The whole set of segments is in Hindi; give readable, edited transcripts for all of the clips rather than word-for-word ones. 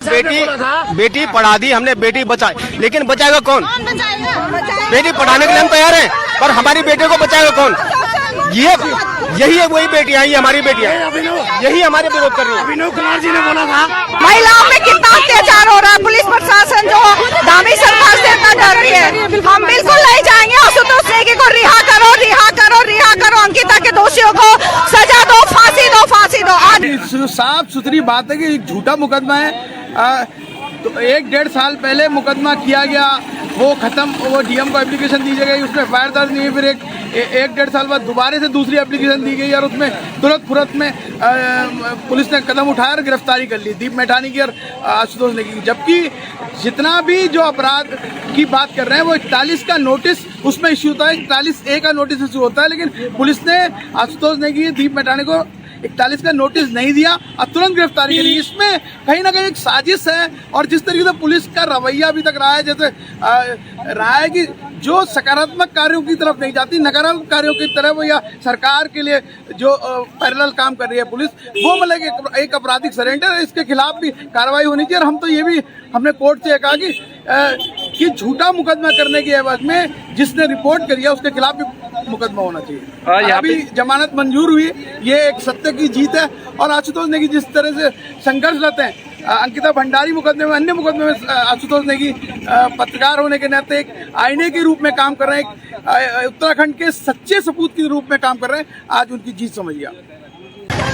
बेटी पढ़ा दी हमने, बेटी बचाई, लेकिन बचाएगा कौन? बेटी पढ़ाने के लिए हम तैयार हैं, पर हमारी बेटे को बचाएगा कौन? यही है वही बेटियां, ये हमारी बेटियां, यही हमारे विरोध कर रही है। अभिनव कुमार जी ने बोला था महिलाओं में कितना अत्याचार हो रहा है, पुलिस प्रशासन जो दामी सरकार से इतना डर रही है। हम बिल्कुल नहीं जाएंगे। आशुतोष नेगी को रिहा करो, रिहा करो, रिहा करो। अंकिता के दोषियों को सजा दो, फांसी दो, फांसी दो। आज साफ सुथरी बात है कि एक झूठा मुकदमा है। तो 1-1.5 साल पहले मुकदमा किया गया, वो खत्म, वो डीएम को एप्लीकेशन दी गई, उसमें फायर दर्ज नहीं है। फिर 1-1.5 साल बाद दोबारा से दूसरी एप्लीकेशन दी गई और उसमें तुरंत फुरत में पुलिस ने कदम उठाया और गिरफ्तारी कर ली दीप मैठानी की और आशुतोष नेगी की। जबकि जितना भी जो अपराध की बात कर रहे हैं वो 41 का नोटिस उसमें इश्यू होता है, 41A का नोटिस इश्यू होता है, लेकिन पुलिस ने आशुतोष नेगी दीप मैठानी को 41 का नोटिस नहीं दिया और तुरंत गिरफ्तारी करी। इसमें कहीं ना कहीं एक साजिश है। और जिस तरीके से पुलिस का रवैया अभी तक रहा है, जैसे रहा है कि जो सकारात्मक कार्यों की तरफ नहीं जाती, नकारात्मक कार्यों की तरफ, या सरकार के लिए जो पैरेलल काम कर रही है पुलिस, वो मतलब एक आपराधिक सरेंडर है। इसके खिलाफ भी कार्रवाई होनी चाहिए। और हम तो ये भी हमने कोर्ट से कहा कि झूठा मुकदमा करने की एवज में जिसने रिपोर्ट करी है उसके खिलाफ भी मुकदमा होना चाहिए। अभी जमानत मंजूर हुई, ये एक सत्य की जीत है। और आशुतोष नेगी जिस तरह से संघर्षरत हैं, अंकिता भंडारी मुकदमे में, अन्य मुकदमे में आशुतोष नेगी पत्रकार होने के नाते एक आईने के रूप में काम कर रहे हैं, उत्तराखंड के सच्चे सपूत के रूप में काम कर रहे हैं। आज उनकी जीत समझिए।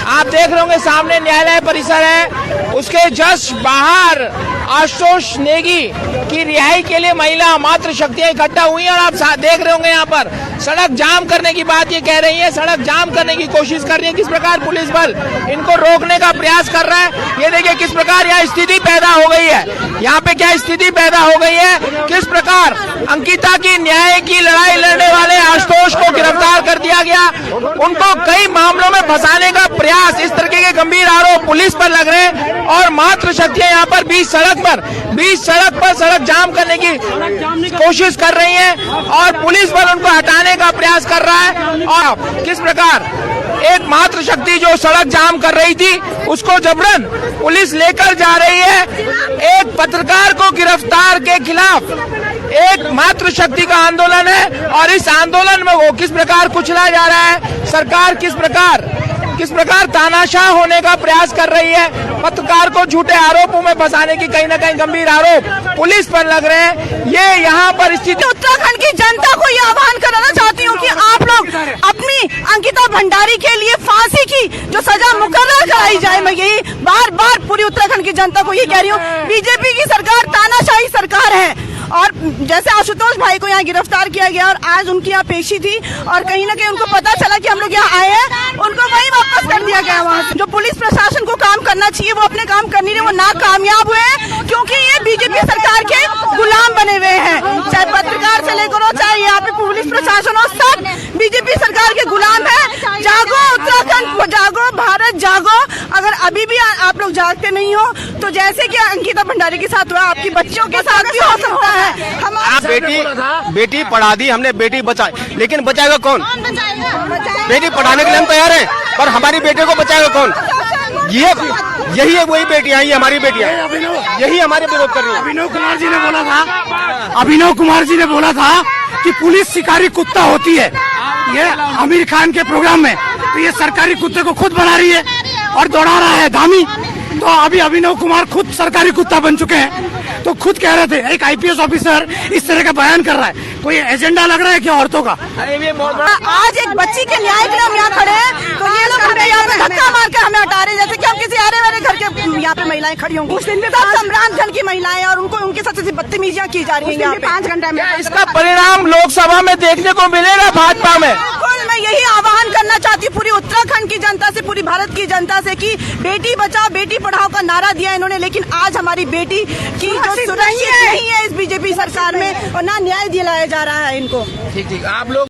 आप देख रहे होंगे सामने न्यायालय परिसर है, उसके जस्ट बाहर आशुतोष नेगी की रिहाई के लिए महिला मात्र शक्तियां इकट्ठा हुई हैं। और आप देख रहे होंगे यहाँ पर सड़क जाम करने की बात ये कह रही है, सड़क जाम करने की कोशिश कर रही है। किस प्रकार पुलिस बल इनको रोकने का प्रयास कर रहा है, ये देखिए किस प्रकार यहाँ स्थिति पैदा हो गई है। यहाँ पे क्या स्थिति पैदा हो गई है, किस प्रकार अंकिता की न्याय की लड़ाई लड़ने वाले आशुतोष को गिरफ्तार कर दिया गया, उनको कई मामलों में फंसाने का प्रयास, इस तरह के गंभीर आरोप पुलिस पर लग रहे हैं। और मात्र शक्तियां यहाँ पर बीच सड़क पर सड़क जाम करने की कोशिश कर रही हैं और पुलिस बल उनको हटाने का प्रयास कर रहा है। और किस प्रकार एक मात्र शक्ति जो सड़क जाम कर रही थी उसको जबरन पुलिस लेकर जा रही है। एक पत्रकार को गिरफ्तार के खिलाफ एक मात्र शक्ति का आंदोलन है और इस आंदोलन में वो किस प्रकार कुचला जा रहा है। सरकार किस प्रकार तानाशाह होने का प्रयास कर रही है, पत्रकार को झूठे आरोपों में फंसाने की कहीं न कहीं गंभीर आरोप पुलिस पर लग रहे हैं। ये यहाँ पर स्थिति उत्तराखंड की जनता को ये आह्वान कराना चाहती हूँ कि आप लोग अपनी अंकिता भंडारी के लिए फांसी की जो सजा मुकर्रर कराई जाए। मैं यही बार बार पूरी उत्तराखंड की जनता को ये कह रही हूँ। बीजेपी की सरकार तानाशाही सरकार है। और जैसे आशुतोष भाई को यहाँ गिरफ्तार किया गया और आज उनकी यहाँ पेशी थी और कहीं ना कहीं उनको पता चला कि हम लोग यहाँ आए हैं, उनको वहीं वापस कर दिया गया। वहाँ से जो पुलिस प्रशासन को काम करना चाहिए वो अपने काम कर नहीं रहे, वो नाकामयाब हुए हैं क्योंकि ये बीजेपी सरकार के गुलाम बने हुए हैं। चाहे पत्रकार से लेकर हो, चाहे यहाँ पे पुलिस प्रशासन हो, सब बीजेपी सरकार के गुलाम है। जागो उत्तराखंड, जागो भारत, जागो। अगर अभी भी आप लोग जागते नहीं हो तो जैसे कि अंकिता भंडारी के साथ हुआ, आपकी बच्चियों के साथ भी हो सकता है। बेटी पढ़ा दी हमने, बेटी बचाई, लेकिन बचाएगा कौन? बेटी पढ़ाने के लिए हम तैयार हैं, पर हमारी बेटे को बचाएगा कौन? यही है वही बेटियां, ये हमारी बेटियां, यही हमारे विरोध कर रही है। अभिनव कुमार जी ने बोला था कि पुलिस शिकारी कुत्ता होती है। ये आमिर खान के प्रोग्राम में तो ये सरकारी कुत्ते को खुद बना रही है और दौड़ा रहा है धामी। तो अभी अभिनव कुमार खुद सरकारी कुत्ता बन चुके हैं। तो खुद कह रहे थे, एक IPS ऑफिसर इस तरह का बयान कर रहा है, कोई एजेंडा लग रहा है क्या औरतों का? आज एक बच्ची के न्याय के लिए हम यहाँ खड़े हैं तो ये लोग हमें यहाँ पे धक्का मारकर हमें हटा रहे हैं, जैसे कि हम किसी आने वाले घर के यहाँ पे महिलाएं खड़ी होंगी। सब सम्राटगंज की महिलाएं और उनके साथ बदतमीजियां की जा रही है यहाँ पे 5 घंटे में। इसका परिणाम लोकसभा में देखने को मिलेगा भाजपा में। मैं यही आह्वान करना चाहती हूँ पूरी उत्तराखंड की जनता से, पूरी भारत की जनता से कि बेटी बचाओ बेटी पढ़ाओ का नारा दिया इन्होंने, लेकिन आज हमारी बेटी की जो सुरक्षित नहीं है इस बीजेपी सरकार में और ना न्याय दिलाया जा रहा है इनको। ठीक आप लोग